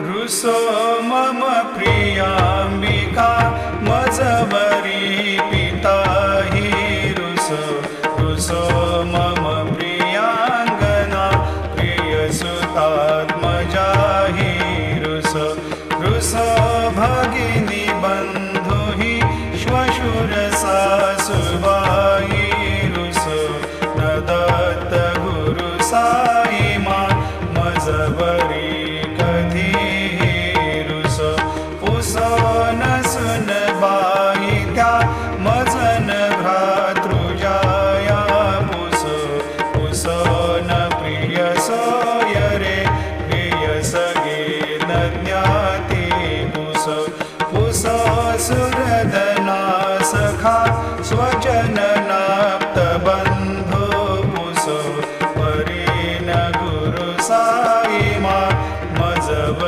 रुसो मम प्रियाम्बिका मजबरी पिता हि रुसो मम प्रियांगना प्रियसुतात्मजा हि रुसो भगिनी बंधु हि श्वशुर सासुबाई रुसो न दत्त गुरु साई मा मजबरी सुन बाई त्या मजन भ्रातृजाया पुसो न प्रिय सोय रे प्रिय सगे न ज्ञान